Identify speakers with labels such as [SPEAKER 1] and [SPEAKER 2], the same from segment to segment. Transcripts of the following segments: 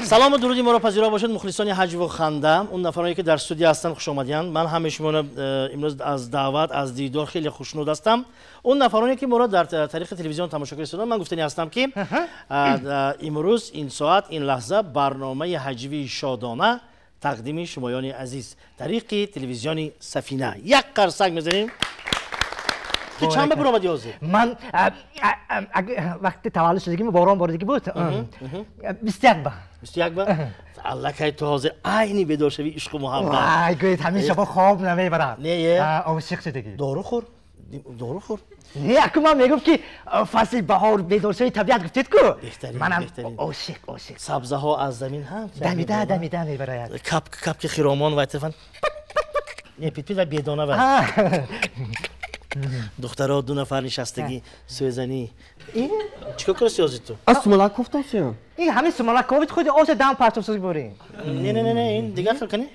[SPEAKER 1] سلام و درودی ما را پذیرا باشد مخلصان حج و خنده. اون نفرانی که در استودیو هستن خوش آمدین. من همه شما امروز از دعوت از دیدار خیلی خوشنود هستم. اون نفرانی که ما را در طریق تلویزیون تماشاگر استودیو من گفتنی هستم که امروز این ساعت این لحظه برنامه حجوی شادانه تقدیم شمایان عزیز طریق تلویزیون سفینه. یک قرصک می‌زنیم. تو چند بار آمدی آزی؟
[SPEAKER 2] من وقتی تولد شدگی باران باردگی بود 21 بار.
[SPEAKER 1] 21 بار؟ الله که تو حاضر عینی بدار شوی عشق و محبت.
[SPEAKER 2] وای گویید همین شبا خواب نمیبرم.
[SPEAKER 1] نه
[SPEAKER 2] عاشق شدگی.
[SPEAKER 1] دارو خور. دارو خور.
[SPEAKER 2] نه اگه من میگم که فصل بهار بدار شوی طبیعت گفتید کو. منم عاشق.
[SPEAKER 1] سبزه ها از زمین هم.
[SPEAKER 2] دمیده میبراید.
[SPEAKER 1] کپ که خرامان و اتفاقا نه پیت و بیدانه و دخترها دو نفر نشستگی سوزنی. این چیکار کنی سیازی تو؟
[SPEAKER 3] از سمالک کوفته شیم.
[SPEAKER 2] این همین سمالک کوفت خود آش دام پرتو سوزی بریم.
[SPEAKER 1] نه این دیگه خیلی کنی؟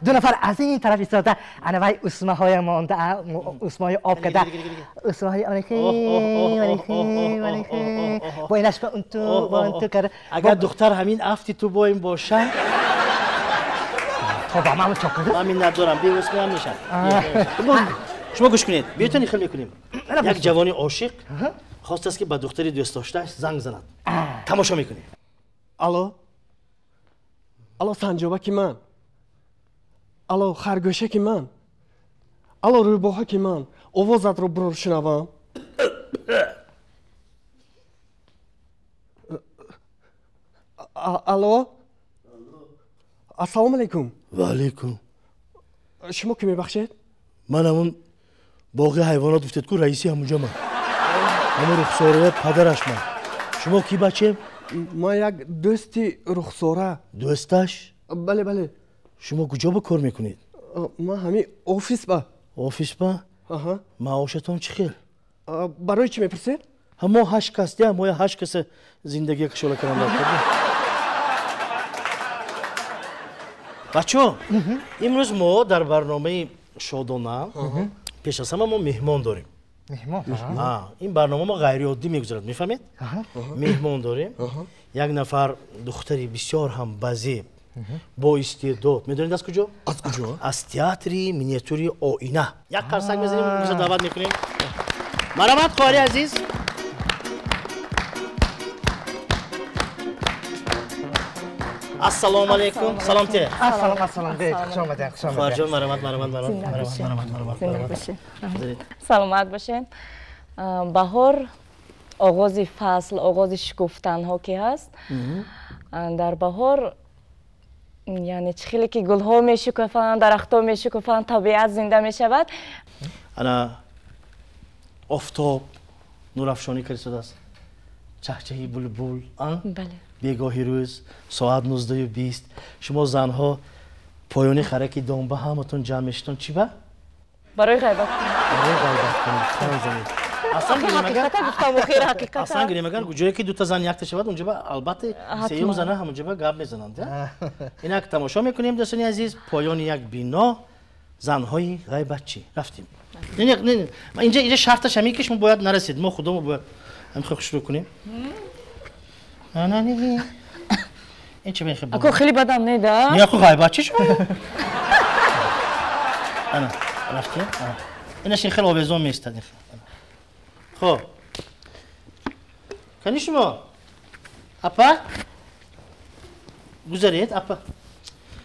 [SPEAKER 2] دو نفر از این طرف ایستاده انواع اسمه های مانده اسمه های آب کده اسمه های آنخی با اینش با اون تو کرده.
[SPEAKER 1] اگر دختر همین افتی تو با این باشه
[SPEAKER 2] تو با من چاکده؟
[SPEAKER 1] من این ندارم بیا اسمه هم میشن. شما گوش کنید بیایید خیلی میکنیم. یک جوانی عاشق خواست است که با دختری دوست داشته‌اش زنگ زند. تماشا میکنیم.
[SPEAKER 3] الو سنجابک من. الو خرگوشک من. الو روباهک من. آوازت رو برو شنوم. الو السلام علیکم.
[SPEAKER 1] و علیکم.
[SPEAKER 3] شما کی میبخشید؟
[SPEAKER 1] من همون باغ حیوانات گفتید کو رئیسی همونجا من. همون رخساره پدرش من. شما کی بچه؟
[SPEAKER 3] ما یک دوستی رخساره.
[SPEAKER 1] دوستش؟
[SPEAKER 3] بله.
[SPEAKER 1] شما کجا با کار میکنید؟
[SPEAKER 3] ما همین آفیس با.
[SPEAKER 1] آفیس با؟ معاشتون چی خیل؟
[SPEAKER 3] برای چی میپرسید؟
[SPEAKER 1] ما 8 کس دیم ما 8 کس زندگی کشوله کردن داشتیم. بچه امروز ما در برنامه شادانه پیش از همه ما مهمان داریم.
[SPEAKER 2] مهمان؟
[SPEAKER 1] این برنامه ما غیر عادی میگذرد میفهمید؟ مهمان داریم. یک نفر دختری بسیار هم بزیب با استعداد میدونید از کجا؟
[SPEAKER 3] از کجا؟
[SPEAKER 1] از تئاتری مینیاتوری آینه. یک قرصک میزنیم اونجا دعوت میکنیم. مرحبا خواهری عزیز. السلام علیکم. سلام ته.
[SPEAKER 2] سلام دیگه خوش آمدید.
[SPEAKER 1] خواهر مرحمت.
[SPEAKER 4] سلامت باشین. بهار آغاز فصل آغاز شکفتن ها که هست. در بهار یعنی خیلی که گل ها میشکفند درخت ها میشکفند طبیعت زنده میشود.
[SPEAKER 1] انا آفتاب نور افشانی کرده است. چهچهی بلبل
[SPEAKER 4] بله.
[SPEAKER 1] بیگاهی روز ساعت 19:20 شما زنها پایانی خرکی دنبه همتون جمع میشتون چی با؟
[SPEAKER 4] برای غیبت
[SPEAKER 1] کنید. اصلا گریم اگر کجایی که دو تا زن یک تا شود اونجا با البته سیوم زنه همونجا با گپ میزنند. اینا که تماشا میکنیم دوستان عزیز پایان یک بینا زنهای غیبت چی رفتیم. نه اینجا شرطش همین که شما باید نرسید ما خودمون باید همین شروع کنیم. این چه میخواد
[SPEAKER 4] اکو خیلی بدم نیده
[SPEAKER 1] نیا خو غیبت شو انا رفتی اینش این خیلی آویزون میستد خب کنی شما اپا گذارید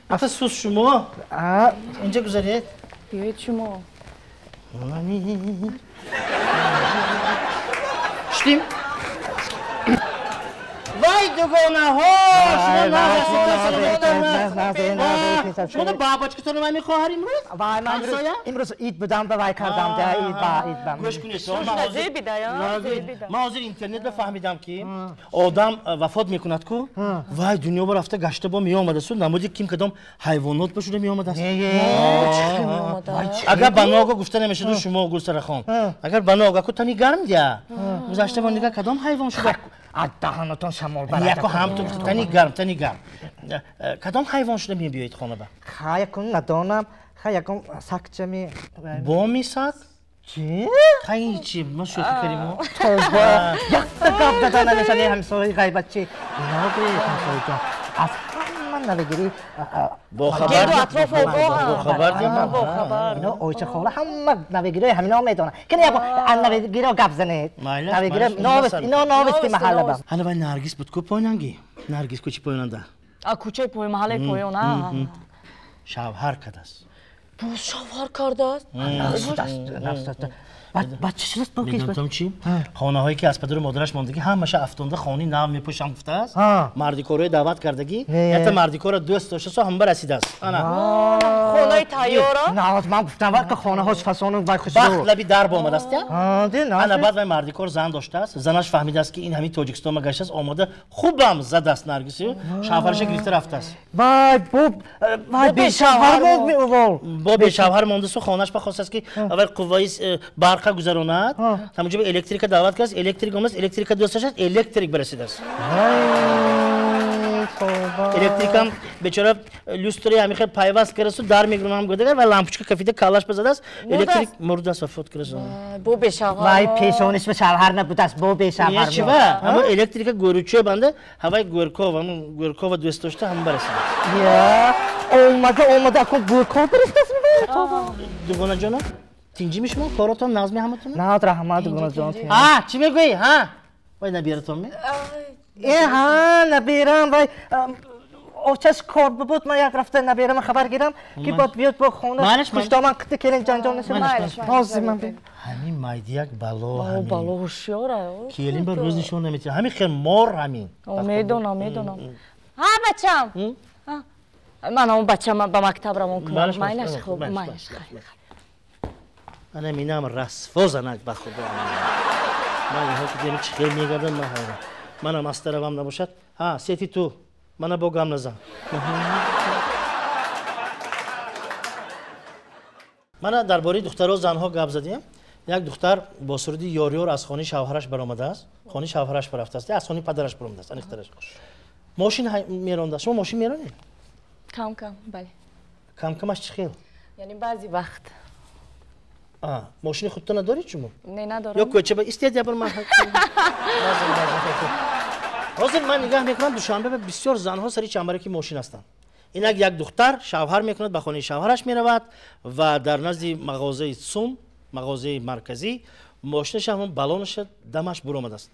[SPEAKER 1] اپا سوس شما اینجا گذارید
[SPEAKER 4] بیایید شما
[SPEAKER 1] شدیم وای دوگانه ها شما باباچکتون من میخواهر امروز؟
[SPEAKER 2] وای من امروز اید بودم و وای کردم ده اید با
[SPEAKER 1] گوش کنید
[SPEAKER 4] من
[SPEAKER 1] حاضر اینترنت بفهمیدم که آدم وفات میکند کو وای دنیا با رفته گشته با می آمده سو نمودی کیم کدام حیوانات بشوره می آمده است اگر بناگا گفته نمیشه دو شما گوسر خان اگر بناگا کو تانی گرم دیا گذشته با نگاه کدام حیوان شده
[SPEAKER 2] دهانتون شمال برد
[SPEAKER 1] یکو هم تو تانی گرم کدام حیوان شده می بیایید خانه با
[SPEAKER 2] خواهی کن ندانم خواهی کن سکچه می
[SPEAKER 1] با می سک
[SPEAKER 2] چی؟
[SPEAKER 1] خیلی چی ما شوخی کردیم
[SPEAKER 2] توبه یک دقیقه دادن نمیشن یه همسایی غیبت چی اینا به همسایی جان از همه نبگیری
[SPEAKER 1] با خبر
[SPEAKER 4] گرد و اطراف
[SPEAKER 1] با خبر دیم
[SPEAKER 4] با خبر
[SPEAKER 2] اینا اوچه خوله همه نبگیری همینا میدونن کنی یکو نبگیری گپ زنید نبگیری اینا نوستی محله بم
[SPEAKER 1] حالا باید نرگس بود کو پاییننگی نرگس کوچی پاییننده
[SPEAKER 4] کوچه پای محله پایان
[SPEAKER 1] شوهر کدست
[SPEAKER 4] بو شوهر کرده است
[SPEAKER 2] نفست بچه چی است بوکیش
[SPEAKER 1] میدونم چی خانه هایی که از پدر و مادرش ماندگی همشه افتونده خانی نام میپوشن گفته است مردی کارو دعوت کردگی یا مردی کارو دوست داشته سو هم برسیده است انا
[SPEAKER 4] خونه تیاره
[SPEAKER 2] نه من گفتم که خانه هاش فسانو وای خوش
[SPEAKER 1] بخت لبی در با آمده است
[SPEAKER 2] نه
[SPEAKER 1] انا بعد وای مردی کار زن داشته است زنش فهمیده است که این همین تاجیکستان گشته است آماده خوبم زد است نرگسی شوهرش گرفته رفته است
[SPEAKER 2] وای بی شوهر
[SPEAKER 1] با به شوهر مونده سو خانهش بخواست است که اول قوای برق گذراند همونجا به الکتریک دعوت کرد الکتریک اومد الکتریک دوست داشت الکتریک برسیده است الکتریک هم بیچاره لوستری همین خیلی پیوست کرد و در میگرونم گذاشت و لامپوچک کفیده کالاش بزده است الکتریک مرد است و فوت کرد
[SPEAKER 4] بو به شوهر
[SPEAKER 2] وای پیشونش به شوهر نبود است بو به شوهر
[SPEAKER 1] یه چی با اما الکتریک گوروچه بنده هوای گورکو و دوست داشته هم برسیده
[SPEAKER 2] یا اومده اکو گورکو برسیده
[SPEAKER 1] دوگانه جانا تینجی میشم کاراتون نظمی همتون
[SPEAKER 2] نه رحمت گونه جان
[SPEAKER 1] چی میگویی ها وای نبیرتون می
[SPEAKER 2] نبیرم وای اوچش کار بود من یک رفته نبیرم خبر گیرم که باید بیاد با خونه کشتا من قطع کلین جان نشه بازی من بیم
[SPEAKER 1] همین مایدیک بلا
[SPEAKER 4] بالا هوشیاره
[SPEAKER 1] کلین بر روز نشون نمیتونه همین خیلی مار همین
[SPEAKER 4] میدونم ها بچم من اون بچم با مکتب رو ممکنم ماینش خوب ماینش
[SPEAKER 1] انا مینام رسوا زنک به خدا من اینها که دیگه چی خیلی میگردم من هم استرابم نباشد سیتی تو من با گام نزن من درباره دختر و زنها گپ زدیم یک دختر با سرودی یاریار از خانه شوهرش برآمده است خانه شوهرش برفته است از خانه پدرش برآمده است انخترش ماشین میرانده شما ماشین میرانید
[SPEAKER 4] کم بله
[SPEAKER 1] کمش چی خیلی
[SPEAKER 4] یعنی بعضی وقت
[SPEAKER 1] ماشین خودت نداری شما؟
[SPEAKER 4] نه ندارم
[SPEAKER 1] یا کوچه با استیاد بر من حاضر من نگاه میکنم دوشنبه بسیار زنها سری چنبرکی ماشین هستند این یک دختر شوهر میکند به خانه شوهرش میرود و در نزد مغازه سوم مغازه مرکزی ماشینش هم بالونش دمش برآمده است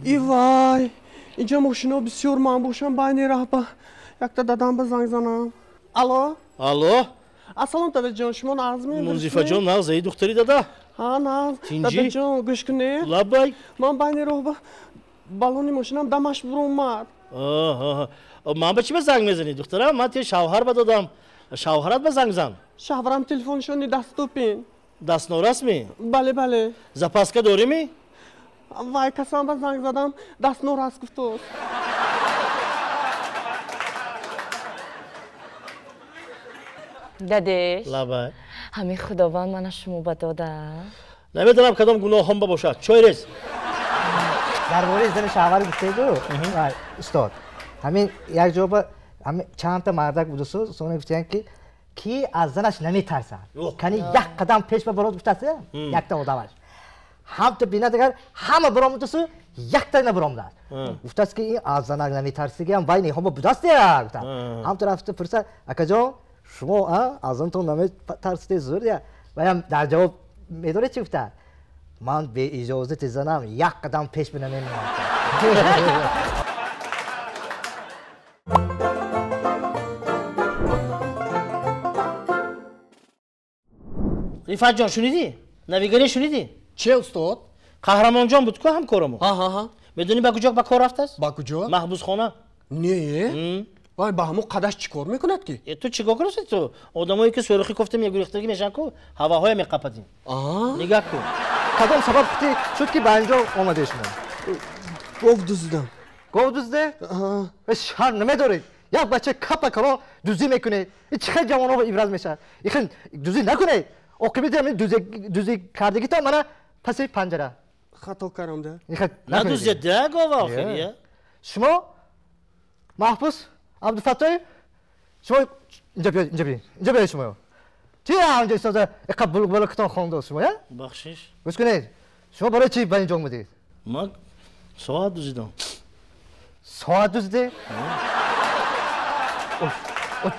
[SPEAKER 3] ای وای اینجا ماشینا بسیار منبوشن بین راه یک تا دادم به زنگ زنم
[SPEAKER 1] الو
[SPEAKER 3] السلام دادا جان شما ناز می
[SPEAKER 1] منزیفه جان ناز ای دختری دادا
[SPEAKER 3] ناز دادا جان گوش کنی
[SPEAKER 1] لبای
[SPEAKER 3] من بین راه بالونی ماشینم دمش برآمد
[SPEAKER 1] من به چی به زنگ میزنی دخترم من شوهر بدادم شوهرت به زنگ زن
[SPEAKER 3] شوهرم تلفنشونی دست توپین
[SPEAKER 1] دست نورسمی
[SPEAKER 3] بله
[SPEAKER 1] زپاسکا داری می
[SPEAKER 3] وای کسان به زنگ زدم دست نورس گفتوست
[SPEAKER 4] دادش
[SPEAKER 1] لبای
[SPEAKER 4] همین خداوند من شما بداده
[SPEAKER 1] نمیدونم کدام گناه هم باشد چای ریز
[SPEAKER 2] درباره زن شوهر گفته بود استاد همین یک جواب همین چند تا مردک بود سونه گفتن که کی از زنش نمیترسه کنی یک قدم پیش به بالا گفته یک تا آدمش هم تو بینا دیگر همه برام تو یک تا نبرامد گفت که این از زنگ نمیترسیگی هم وای نیها بودست یا گفت هم تو رفته پرسه اکا جان شما از اون تو نمیترسیدی زور یا و هم در جواب میدونه چی گفت من به اجازه زنم یک قدم پیش بنمیم
[SPEAKER 1] رفعت جان شنیدی؟ نویگری شنیدی؟
[SPEAKER 3] چه استاد؟
[SPEAKER 1] قهرمان جان بود که همکارمون
[SPEAKER 3] ها
[SPEAKER 1] میدونی با کجا با کار رفته است؟
[SPEAKER 3] با کجا؟
[SPEAKER 1] محبوس خانه
[SPEAKER 3] نه وای با همون قدش چیکار میکند کی؟
[SPEAKER 1] تو چیکار کنی تو؟ آدمایی که سوراخی گفتم یک گریختگی میشن کو هواهای میقپدیم نگاه کن
[SPEAKER 2] کدام سبب شد که به اینجا آمده شما
[SPEAKER 3] گفت دزدیدم
[SPEAKER 2] گفت دزده؟ به شهر نمیدارید یک بچه کپا کلا دوزی میکنه این چه جوانو ابراز میشه این دوزی نکنه عاقبت همین دوزی کردگی تا منو پس پنجره
[SPEAKER 3] خطا کردم ده
[SPEAKER 1] نه دوزی ده گفت آخریه
[SPEAKER 2] شما محبوس عبدالفتاح شما اینجا بیاید شما چی اینجا ایستاده اقا بلوکتان خونده شما یا؟
[SPEAKER 1] بخشش
[SPEAKER 2] گوش کنید شما برای چی به اینجا اومدید؟
[SPEAKER 1] ما ساعت دوزیدم
[SPEAKER 2] ساعت دوزیده؟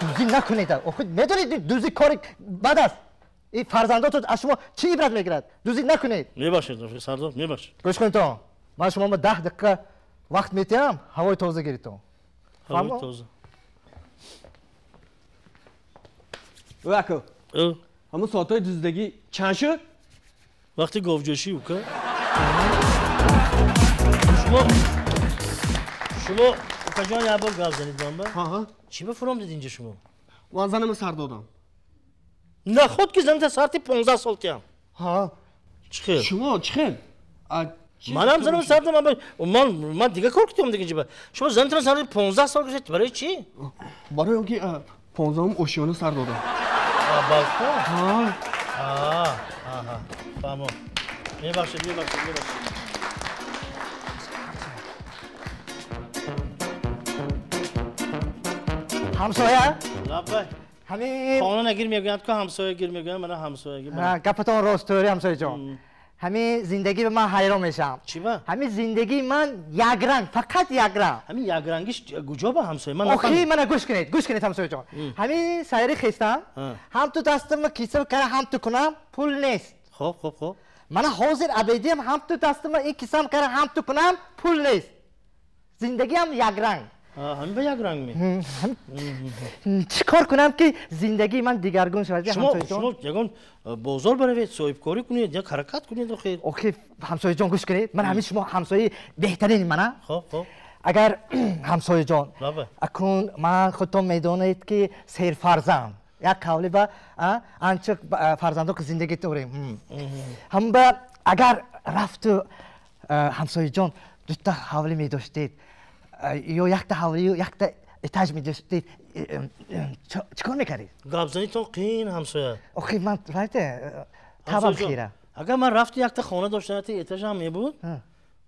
[SPEAKER 2] دوزی نکنید میدونید دوزی کار بد است این فرزنداتون از شما چی عبرت میگیرد دوزی نکنید
[SPEAKER 1] میبخشید سردار میبخشید
[SPEAKER 2] گوش کنید تو من شما 10 دقیقه وقت میتیم هوای تازه گیرید تو
[SPEAKER 1] هوای تازه
[SPEAKER 3] وکو همون ساعتای دزدگی چند شد؟
[SPEAKER 1] وقتی گاوجوشی او که شما کجا یه بار گاو زنید بام
[SPEAKER 3] ها
[SPEAKER 1] چی بفرام دید اینجا شما؟
[SPEAKER 3] من زنم سر دادم
[SPEAKER 1] نه خود که زنید ساعتی 15 سال تیم
[SPEAKER 3] ها
[SPEAKER 1] چخیر؟
[SPEAKER 3] شما چخیر؟
[SPEAKER 1] منم زنم سر دادم من دیگه کار کردم دیگه جبه شما زنید ساعتی 15 سال گذاشت برای چی؟
[SPEAKER 3] برای اونکه 15ام اوشیانو سر دادم
[SPEAKER 1] بالکن؟ فهمم میبخشید
[SPEAKER 2] همسایه؟
[SPEAKER 1] لبه
[SPEAKER 2] همین
[SPEAKER 1] خانه نگیر میگویند که همسایه گیر میگویند من همسایه گیر
[SPEAKER 2] گفتان راستوری همسایه جان همین زندگی به من حیران میشم
[SPEAKER 1] چی با؟
[SPEAKER 2] همین زندگی من یک رنگ فقط یک رنگ
[SPEAKER 1] همین یک رنگیش کجا با همسایه من
[SPEAKER 2] آخی من گوش کنید همسایه جان همین سایری خستم هم تو دستم کیسه کنم هم تو کنم پول نیست
[SPEAKER 1] خب
[SPEAKER 2] من حاضر ابدیم هم تو دستم این کیسه کنم هم تو کنم پول نیست زندگی هم یک رنگ
[SPEAKER 1] همین به یک رنگ می
[SPEAKER 2] چیکار کنم که زندگی من دیگرگون شود
[SPEAKER 1] شما یگان بازار بروید صاحب کاری کنید یا حرکت کنید آخر
[SPEAKER 2] اوکی همسایه جان گوش کنید من همین شما همسایه بهترین منم
[SPEAKER 1] خب
[SPEAKER 2] اگر همسایه جان اکنون من خودتون میدونید که سیر فرزند یک قولی با آنچه فرزندو که زندگی داریم هم با اگر رفت همسایه جان دو تا حوالی می داشتید یا یک تا حوالی یک تا اتاج می داشتید چیکار میکردید؟
[SPEAKER 1] گابزنی تو قین همسایه
[SPEAKER 2] اوکی من رایته تابم خیره
[SPEAKER 1] اگر من رفت یک تا خانه داشتم اتاج هم می بود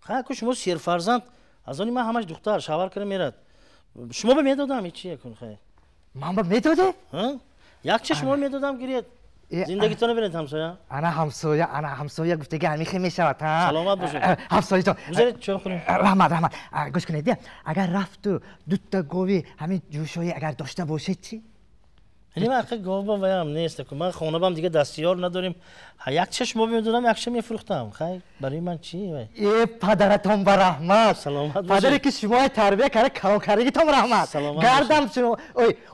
[SPEAKER 1] خیلی که شما سیر فرزند از آنی من همش دختر شوهر کنه میرد شما به میدادم این چیه کن خیلی
[SPEAKER 2] من به میداده؟
[SPEAKER 1] یک چه شما میدادم گرید زندگی تو نبینید همسایه
[SPEAKER 2] انا همسایه گفتگی همیشه میشود
[SPEAKER 1] سلامت باشید
[SPEAKER 2] همسایه جان
[SPEAKER 1] بذارید چه کنیم
[SPEAKER 2] رحمت گوش کنید اگر رفت و دو تا گاوی همین جوشایی اگر داشته باشید چی
[SPEAKER 1] یعنی من گاو با ویم نیست که من خانه بام دیگه دستیار نداریم یک چشم میدادم یک چشم میفروختم خیلی برای من چی
[SPEAKER 2] ای پدرتون به رحمت
[SPEAKER 1] سلامت باشید
[SPEAKER 2] پدری که شما تربیت کرده کارگریتون به رحمت گردم شنو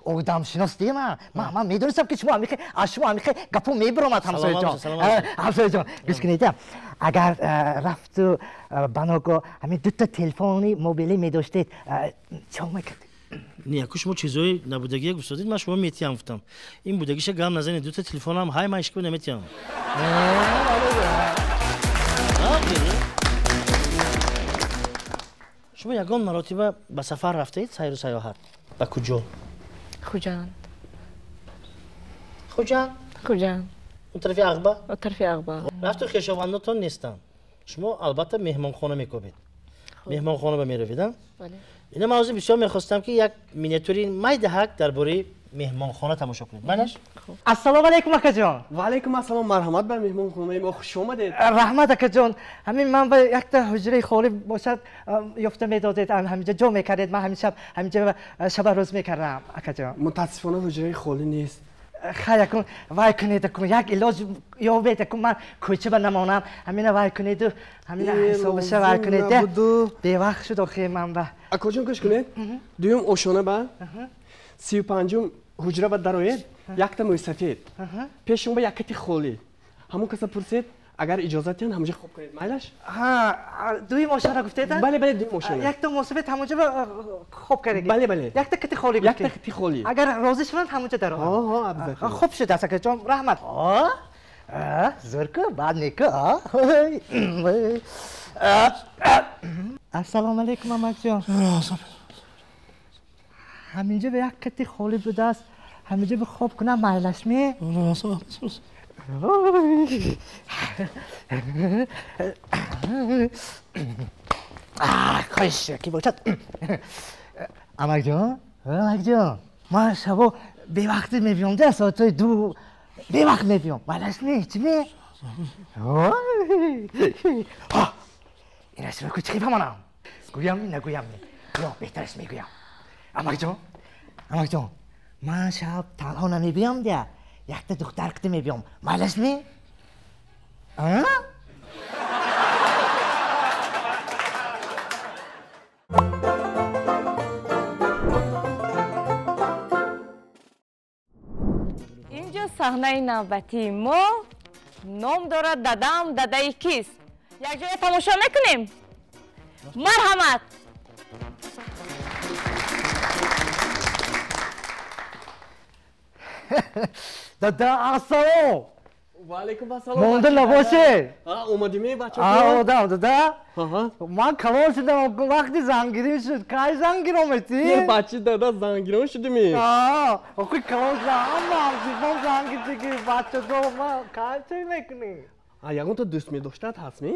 [SPEAKER 2] آدم شناستی من میدونستم که شما از شما گپو میبرمت همسایه جان همسایه جان گوش کنید اگر رفت و بناگاه همین دو تا تلفنی موبایلی میداشتید چه میکردید
[SPEAKER 1] نه که شما چیزایی نبودگی گفتید من شما میتیم گفتم این بودگیش گام نزنید دو تا تلفن هم های ماشک نمیتیم شما یگان مراتب به سفر رفتید سیر و سیاحت به کجا خوجند اون طرف عقبه رفت خویشاونداتون نیستن شما البته مهمانخانه میکوبید مهمانخانه به میرویدن بله این موضوع بسیار میخواستم که یک مینیاتوری میدهک درباره مهمانخانه تماشا کنید. بلش؟
[SPEAKER 2] السلام علیکم اکا جان.
[SPEAKER 3] و علیکم السلام، مرحمت بر مهمانخانه ما، خوش آمدید.
[SPEAKER 2] رحمت اکا جان. همین من به یک تا حجره خالی باشد یافته میدادید، همینجا جا میکردید، من همینجا شب روز میکردم اکا جان.
[SPEAKER 3] متاسفانه حجره خالی نیست.
[SPEAKER 2] خیر کن وای کنید کن یک علاج یا بیت کن من کوچه بنمانم همین وای کنید و همین حسابش وای کنید به وقت شد آخه من با
[SPEAKER 3] اکا جان گوش کنید. دویم اوشانه با 35م حجره با دراید یک تا موی سفید پیشون با یک کتی خالی همون کسا پرسید اگر اجازه تین همونجا خوب کنید مایلش.
[SPEAKER 2] ها دوی ماشینه گفتید؟
[SPEAKER 3] بله بله دوی ماشینه.
[SPEAKER 2] یک تا مسافت همونجا خوب کردید.
[SPEAKER 3] بله بله.
[SPEAKER 2] یک تا کتی خالی
[SPEAKER 3] یک تا کتی خالی.
[SPEAKER 2] اگر راضی شدن همونجا درآ.
[SPEAKER 3] ها ابزار.
[SPEAKER 2] خوب شد اصلا جان رحمت. زرکو بعد نیکو. السلام علیکم محمد جان. همینجا به یک کتی خالی بود است. همینجا به خوب کنم مایلش می. کاش کی باشد. امک جان من شبا به وقت میبیام ده ساعت 2 به وقت میبیام مالش می چی می؟ این اصلا کوچکی بمانم گویم می نگویم می یا بهترش میگویم. امک جان من شب تنها نمیبیام ده یک تا دختر کتی میبیام مالش می؟
[SPEAKER 4] اینجا صحنه نوبتی ما نام دارد ددم ددای کیست. یک جای تماشا میکنیم. مرحمت.
[SPEAKER 2] دادا السلام.
[SPEAKER 3] و علیکم السلام.
[SPEAKER 2] مونده نباشه.
[SPEAKER 3] اومدیم بچه
[SPEAKER 2] آدم دادا. من کلان شدم وقتی زنگیری شد که زنگیر آمدی؟
[SPEAKER 3] یه بچه دادا زنگیران شدیم.
[SPEAKER 2] آخه کلان شدم زنگیر دیگه بچه دو ما کار چی میکنی؟
[SPEAKER 3] یکون تو دوست میداشتد هست می؟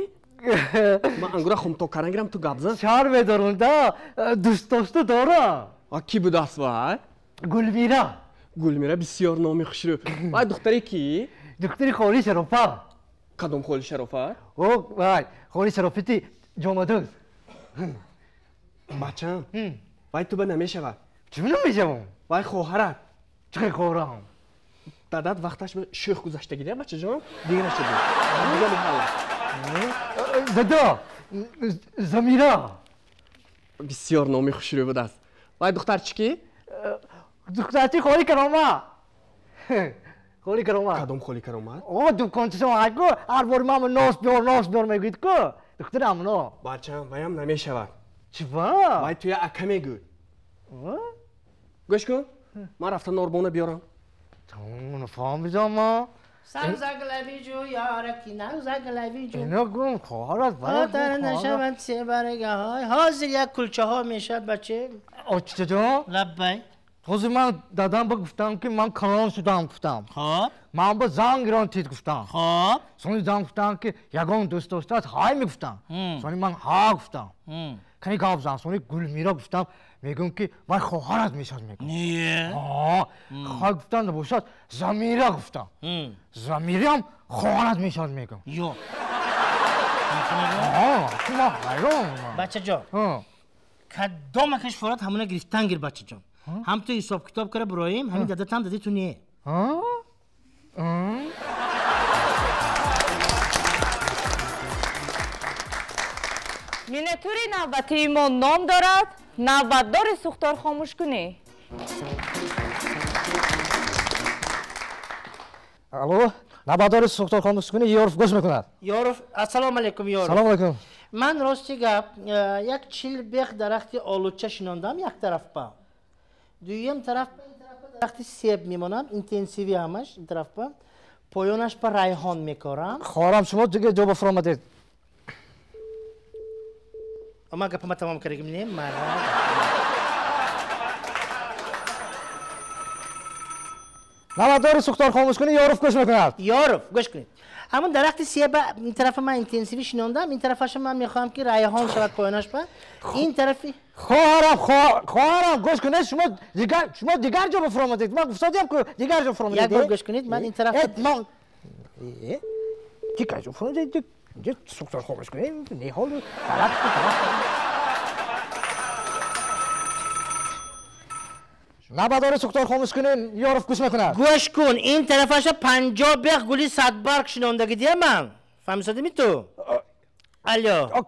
[SPEAKER 3] من انگوره خمتو کرنگیرم تو گبزن.
[SPEAKER 2] چهار میدارون دا دوست داشته دارم.
[SPEAKER 3] کی بود است وای؟
[SPEAKER 2] گلمیرا
[SPEAKER 3] بسیار نامی خوش رو. وای دختری کی؟
[SPEAKER 2] دختری خالی شرافه.
[SPEAKER 3] کدوم خالی شرافه؟
[SPEAKER 2] وای خالی شرافتی جامدوز.
[SPEAKER 3] بچم وای تو به نمیشه
[SPEAKER 2] چی نمیشم؟
[SPEAKER 3] وای خواهرت
[SPEAKER 2] چه خواهرم؟
[SPEAKER 3] دادت وقتش به شوخ گذاشته گیره بچه جان دیگه نشده دیگه محله
[SPEAKER 2] دادا زمیرا
[SPEAKER 3] بسیار نامی خوش رو بود است. وای دختر چی کی؟
[SPEAKER 2] دخترچی خالی کرامه خالی کرامه
[SPEAKER 3] کدوم خالی کرامه؟
[SPEAKER 2] دکان چشم هایگو هر بار من ناس بیار میگوید که دختر امنا
[SPEAKER 3] بچم وایم نمیشه
[SPEAKER 2] چی با؟
[SPEAKER 3] وای توی اکه میگو گوش کن من رفتم ناربونه بیارم
[SPEAKER 2] اونو فهم بیزام ما
[SPEAKER 1] سرزگلوی جو یارکی نوزگلوی جو
[SPEAKER 2] اینا گم خواهرت
[SPEAKER 1] در نشود سه برگه های حاضر یک کلچه ها میشد بچه
[SPEAKER 2] چه جا؟
[SPEAKER 1] لبی
[SPEAKER 2] تازه من دادم با گفتم که من کلان شدم گفتم
[SPEAKER 1] خب
[SPEAKER 2] من با زنگیران تید گفتم
[SPEAKER 1] خب
[SPEAKER 2] سونی زنگ گفتم که یگان دوست داشتد های میگفتم سونی من ها گفتم کنی گفت زن سونی گلمیرا گفتم میگم که وای خواهرت میشد میگم
[SPEAKER 1] نیه
[SPEAKER 2] خواهر گفتم نباشد زمیرا گفتم زمیری هم خواهرت میشد میگم
[SPEAKER 1] یو بچه جان کدام اکش فرات همونه گرفتن گیر بچه جان هم تو حساب کتاب کرده برایم همین دادت هم دادی تو نیه
[SPEAKER 4] مینیاتوری نوبتی ما نام دارد نوبتدار سوختار خاموش کنی.
[SPEAKER 2] الو نوبتدار سوختار خاموش کنی یارف گوش میکند
[SPEAKER 1] یارف السلام علیکم یارف
[SPEAKER 2] سلام علیکم
[SPEAKER 1] من راستی گپ یک چیل بیخ درختی آلوچه شناندم یک طرف با دویم طرف درختی سیب میمونم اینتنسیوی همش این طرف با پایانش با ریحان میکارم
[SPEAKER 2] خواهرم شما دیگه جواب فرامدید
[SPEAKER 1] اما گپ ما تمام کردیم نه مرد.
[SPEAKER 2] 1 نوادار سوختار خاموش کنی یارف گوش میکند
[SPEAKER 1] یارف گوش کنید همون درخت سیاه این طرف من اینتنسیوی شنوندم این طرفش من میخوام که ریحان شود پایانش به این طرفی
[SPEAKER 2] خواهرم گوش کنید شما دیگر جا بفرمایید من گفتم که دیگر جا بفرمایید
[SPEAKER 1] یک بار گوش کنید من این طرف
[SPEAKER 2] من دیگر جا بفرمایید سوختار خاموش کنید نهال درخت نبادار سوختار خاموش کنین یارف گوش میکند
[SPEAKER 1] گوش کن این طرفش 50 بخ گلی 100 برگ شنوندگی دیگه من فهمیدی می تو الو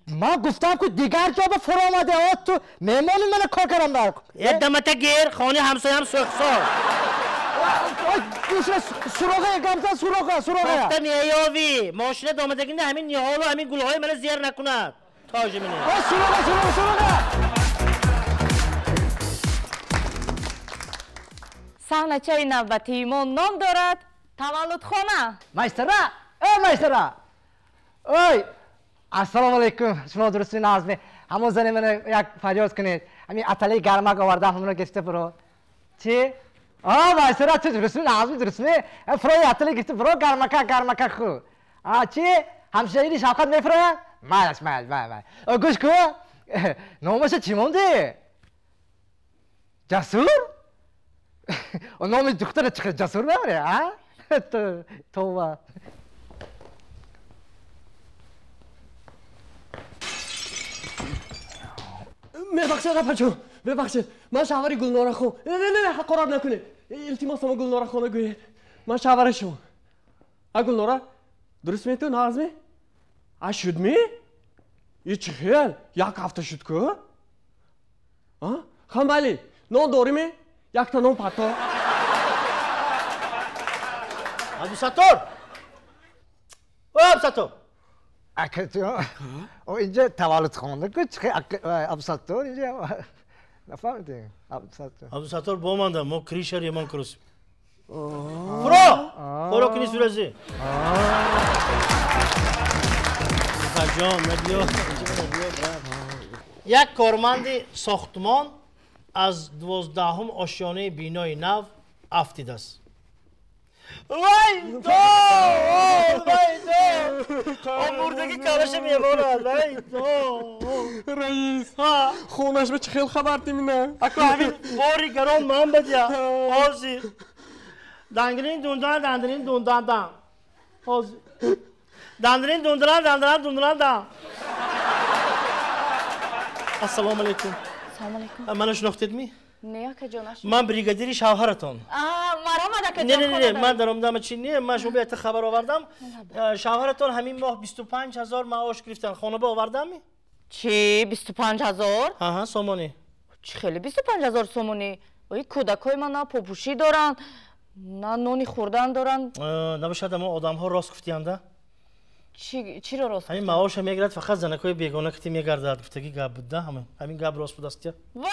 [SPEAKER 2] من گفتم که دیگر جا به فرا آمده تو مهمانی من کار کردم در
[SPEAKER 1] ادامت گیر خانه همسایه هم سرخسار
[SPEAKER 2] گوش سراغه گمزن سراغه
[SPEAKER 1] گفتم یاوی ماشین دامدگی نه همین نیحال و همین گلهای من زیر نکند تاج منه
[SPEAKER 2] سراغه
[SPEAKER 4] صحنه‌چه نوبتی ایمان نام دارد تولدخانه.
[SPEAKER 2] مایسترا اوی السلام علیکم شما درستی نازمی همون زنی من یک فریاد کنید همین اتلی گرمک آوردم همون رو گشته برو چی؟ مایسترا تو درستی نازمی فرای اتلی گشته برو گرمک خو چی؟ همشهری شوکت میفره؟ مایش گوش کن نامش چی مونده؟ جسور؟ و نام دختر چقدر جسور ببره ها؟ تو
[SPEAKER 3] ببخشید رفاجو ببخشید من شوهر گلنار خو نه حقارت نکنید التماس ما گلنار خو نگوید من شوهر شما گلنار درست میتون نازمی شد می این چه خیال یک هفته شد که خان بلی نان داریم یک تا نان پتا
[SPEAKER 1] عبدالستار عبدالستار
[SPEAKER 2] اینجا تولد خانده که عبدالستار اینجا نفهمیدیم
[SPEAKER 1] عبدالستار با من ما کریشر یمان کرسیم فرو کنی سورزی جان نبیا یک کارمند ساختمان از 12 آشیانه بینای نو افتیده است. وای دو آموردگی کارش میمونه وای دو
[SPEAKER 3] رئیس خونش به چه خیل خبر تیمینه
[SPEAKER 1] اکو همین باری گران من بدیا آزی دنگلین دوندان آزی دندرین دوندان السلام علیکم
[SPEAKER 4] سلام علیکم
[SPEAKER 1] منو شناختید می؟
[SPEAKER 4] نه که جانش
[SPEAKER 1] من بریگادیر شوهرتون
[SPEAKER 4] مرا که
[SPEAKER 1] نه من در اومدم چی نه من شما بیت خبر آوردم شوهرتون همین ماه 25000 معاش گرفتن خانه با آوردم می؟
[SPEAKER 4] چی 25000
[SPEAKER 1] ها سومونی
[SPEAKER 4] چی خیلی 25000 سومونی وای کودکای من نه پوپوشی دارن نه نونی خوردن دارن
[SPEAKER 1] نباشد اما آدم ها راست گفتیانده
[SPEAKER 4] چی رو راست
[SPEAKER 1] همین معاش میگرد فقط زنکای بیگانه کتی میگردد گفتگی گپ بوده همین گپ راست بود است
[SPEAKER 4] واه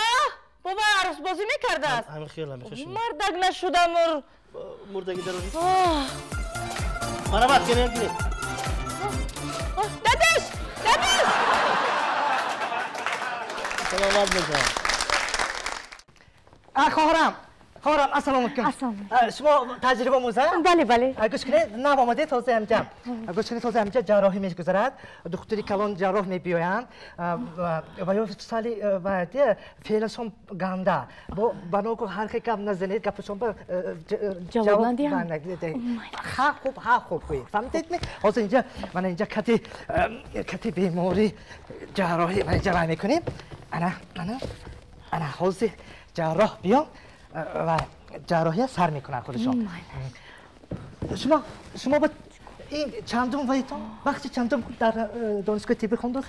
[SPEAKER 4] بابا عروس بازی میکرده است
[SPEAKER 1] همین خیلی
[SPEAKER 4] مردک نشدم
[SPEAKER 1] مردگی دارونی مرحبت کنیم گیرید
[SPEAKER 4] دادش
[SPEAKER 1] سلامت بزن
[SPEAKER 2] خواهرم السلام علیکم شما تجربه موزه؟
[SPEAKER 4] بله
[SPEAKER 2] گوش کنید نو آمده تازه همجا گوش کنید تازه همجا جراحی میگذرد دکتری کلان جراح میبیاین و یا سالی بعدی فعلشون گنده بنا که هر کی کم نزنید گپشون به
[SPEAKER 4] جواب ندیم
[SPEAKER 2] خوب فهمیدید می حاضر اینجا من اینجا کتی بیماری جراحی من اینجا رای میکنیم انا حاضر جراح بیام و جراحی سر میکنن خودشون شما با این چندم وایتون وقتی چندم در دانشگاه طبی خوندید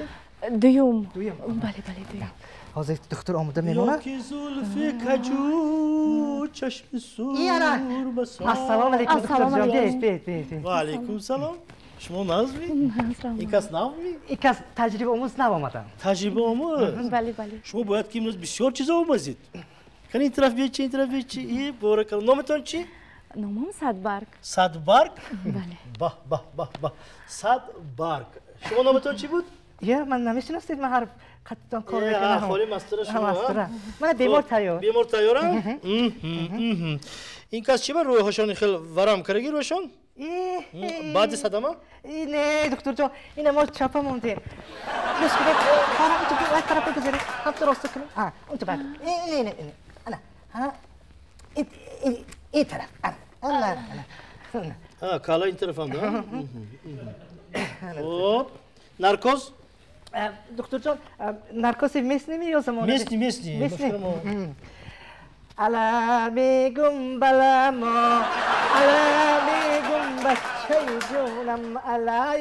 [SPEAKER 4] دوم بله دوم
[SPEAKER 2] حاضر دکتر آمده میمونه
[SPEAKER 1] یکی زلفی کجو چشم سور
[SPEAKER 2] السلام علیکم دکتر جان بیاید
[SPEAKER 1] و علیکم سلام شما نازمی؟ این کس نامی؟
[SPEAKER 2] این کس تجربه آموز نآمدن
[SPEAKER 1] تجربه آموز؟
[SPEAKER 4] بله
[SPEAKER 1] شما باید که امروز بسیار چیزا آموزید کنی این طرف بیاید چی این طرف بیاید چی ای بارکالله نامتون چی؟
[SPEAKER 4] نامم صدبرگ
[SPEAKER 1] صدبرگ؟
[SPEAKER 4] بله
[SPEAKER 1] به صدبرگ شما نامتون چی بود؟
[SPEAKER 2] من نمیشناسید من هر قطعا کار میکنم
[SPEAKER 1] خالی مستر شما
[SPEAKER 2] من بیمار تیارم
[SPEAKER 1] این کس چی بر روی هاشون خیلی ورم کرگی روشون؟ بعد صدمه؟
[SPEAKER 2] نه دکتر جان این ما چپا موندیم مشکل فرام تو باید طرف بگذاری هم تو راست کنی اون تو بعد نه انا ها این طرف انا
[SPEAKER 1] کالا این طرف هم ده خب نارکوز؟
[SPEAKER 2] دکتر جان نارکوز میسنی یا زمانه؟
[SPEAKER 1] میسنی
[SPEAKER 2] الا میگم بلا ما الا میگم بچه جونم علایت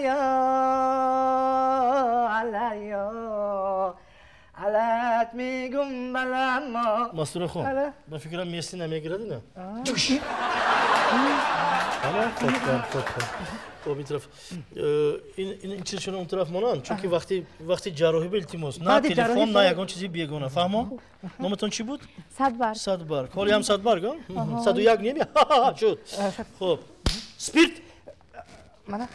[SPEAKER 2] میگم بلا ما
[SPEAKER 1] مستور خون من فکرم میستی نمیگیرد نه خب خب این طرف این چیز شونه اون طرف مانن چون که وقتی جراحی به التماس نه تلفن نه یگان چیزی بیگانه فهمم نامتون چی بود
[SPEAKER 4] 100 بار
[SPEAKER 1] کاری هم 100 بار گم 101 نمی شد خب سپیرت
[SPEAKER 2] من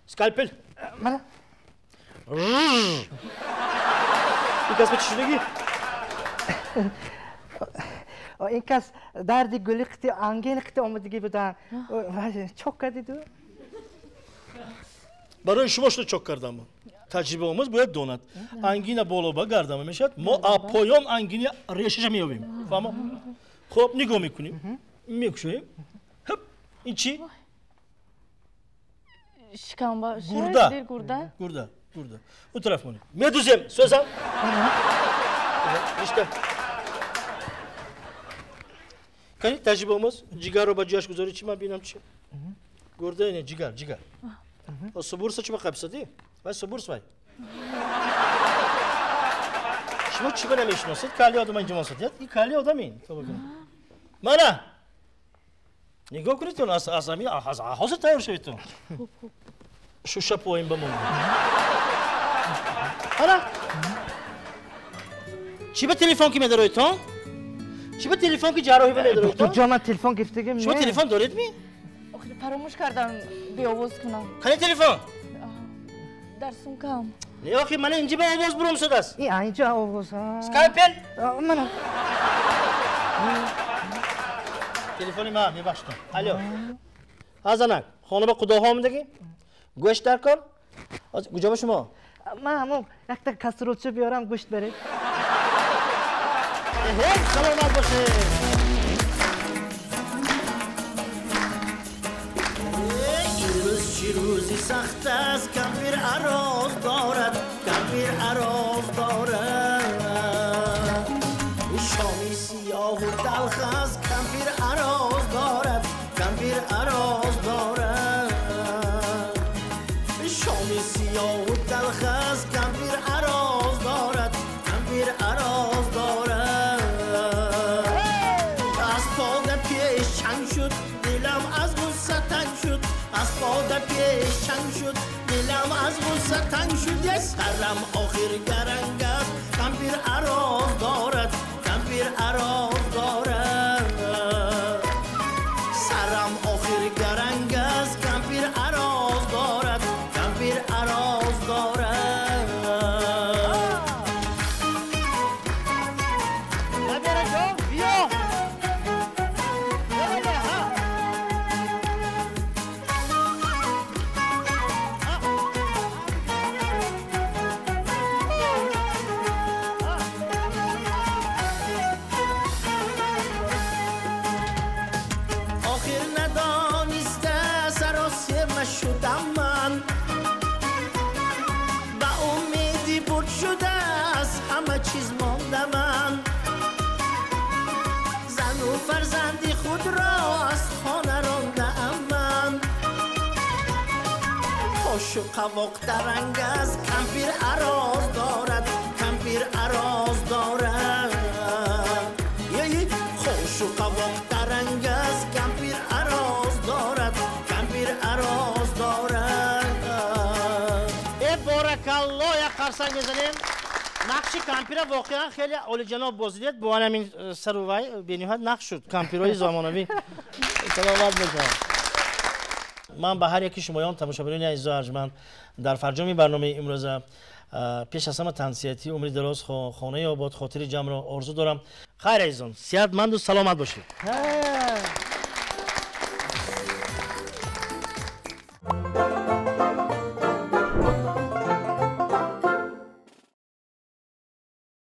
[SPEAKER 1] سکالپل
[SPEAKER 2] من
[SPEAKER 1] این کس به چی شدگی
[SPEAKER 2] این کس دردی گلیختی انگیلختی آمدگی بودن چوک کردی تو؟
[SPEAKER 1] برای شما شده چوک کردم تجربه آموز باید داند انگین بالا با گردم میشد ما پایان انگینی ریشش میابیم فهمم خب نگاه میکنیم میکشویم هپ این چی؟
[SPEAKER 4] شکمبا
[SPEAKER 1] گرده اون طرف مونیم میدوزیم سوزم رشته کنی تجربه آموز جگر رو با جاش گذاری چی من بینم چی؟ گرده اینه جگر صبورسا چی با قبصدی؟ وای صبورس وای شما چی با نمیشناسید؟ کالی آدم اینجا ماسدید؟ این کالی آدم این منه نگاه کنید تو اصامی حاضر تایار شوید تو شوشه پایین بمون آره چی به تلفن که میداره تو؟ چی به تلفن که جراحی به میداره تو؟
[SPEAKER 2] جا من تلفن گرفتگیم
[SPEAKER 1] شما تلفن دارید می؟
[SPEAKER 4] فراموش کردم بیاواز کنم
[SPEAKER 1] کنی تلفن؟
[SPEAKER 4] در سومکم
[SPEAKER 1] نه آخی من اینجا به آواز برام شده است
[SPEAKER 2] اینجا آواز
[SPEAKER 1] سکایپل
[SPEAKER 2] من
[SPEAKER 1] تلفنی من میبخش تو الو حزنک خانم خدا حامدگی گوشت در کار کجا با شما
[SPEAKER 2] من همون یک تا کسروچه بیارم گوشت برید
[SPEAKER 1] سلامت باشه این روز چی روزی سخت است کمپیر عراض دارد شامی سیاه و تلخ است کمپیر عراض دارد شامی سیاه و تلخ است کمپیر عراض دارد از پاده پیش چنگ شد دلم از غصه تنگ شد دلم از غصه تنگ شد سرم آخر گرنگ است کمپیر عراض دارد سرم آخر گرنگ است کمپیر عراض دارد شدم من با امیدی بود شده است همه چیز مانده من زن و فرزندی خود را از خانه رانده‌ام من خوش و قواق در رنگ است کمپیر عراض دارد خوش و قواق در رنگ است کمپیر عراض دارد بارکالله یک خرسنگ بزنیم نقش کمپیر واقعا خیلی عالی جناب بازدید با همین سر و وای بینی‌ها نقش شد کمپیرهای زمانوی سلامت باشید من به هر یکی شمایان تماشاگران عزیز و ارجمند در فرجام برنامه امروز پیش از همه تنسیتی عمری دراز خانه آباد خاطر جمع را آرزو دارم. خیر عزیزان، صحتمند و سلامت باشید.